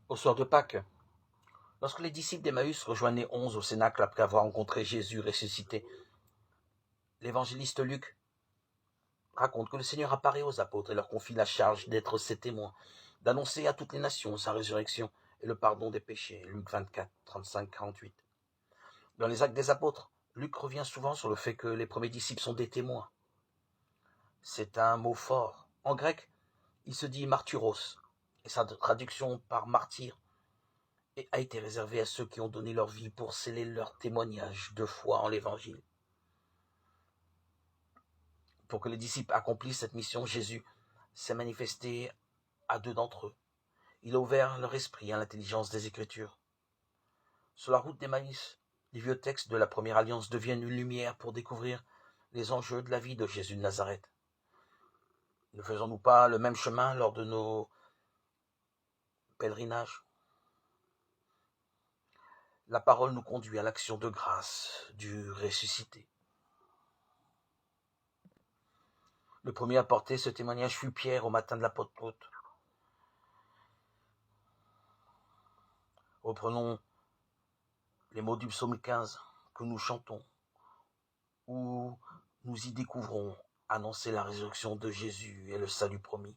Au soir de Pâques, lorsque les disciples d'Emmaüs rejoignent les 11 au Cénacle après avoir rencontré Jésus ressuscité, l'évangéliste Luc raconte que le Seigneur apparaît aux apôtres et leur confie la charge d'être ses témoins, d'annoncer à toutes les nations sa résurrection et le pardon des péchés. Luc 24, 35-48. Dans les Actes des apôtres, Luc revient souvent sur le fait que les premiers disciples sont des témoins. C'est un mot fort. En grec, il se dit martyros, et sa traduction par martyr a été réservée à ceux qui ont donné leur vie pour sceller leur témoignage de foi en l'Évangile. Pour que les disciples accomplissent cette mission, Jésus s'est manifesté à 2 d'entre eux. Il a ouvert leur esprit à l'intelligence des Écritures. Sur la route d'Emmaüs, les vieux textes de la première alliance deviennent une lumière pour découvrir les enjeux de la vie de Jésus de Nazareth. Ne faisons-nous pas le même chemin lors de nos pèlerinages? La parole nous conduit à l'action de grâce du ressuscité. Le premier à porter ce témoignage fut Pierre au matin de la Pentecôte. Reprenons les mots du psaume 15 que nous chantons, où nous y découvrons annoncer la résurrection de Jésus et le salut promis.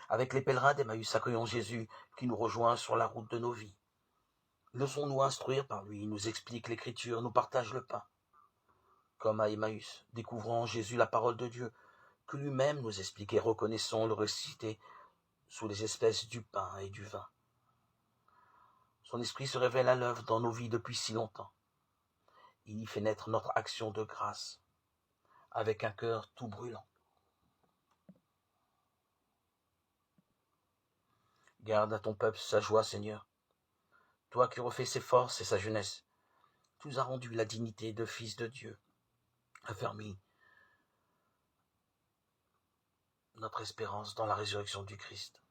Avec les pèlerins d'Emmaüs, accueillons Jésus qui nous rejoint sur la route de nos vies. Laissons-nous instruire par lui, il nous explique l'Écriture, nous partage le pain. Comme à Emmaüs, découvrons en Jésus la parole de Dieu, que lui-même nous explique et reconnaissons le réciter sous les espèces du pain et du vin. Son esprit se révèle à l'œuvre dans nos vies depuis si longtemps. Il y fait naître notre action de grâce, avec un cœur tout brûlant. Garde à ton peuple sa joie, Seigneur. Toi qui refais ses forces et sa jeunesse, tu nous as rendu la dignité de fils de Dieu, affermi notre espérance dans la résurrection du Christ.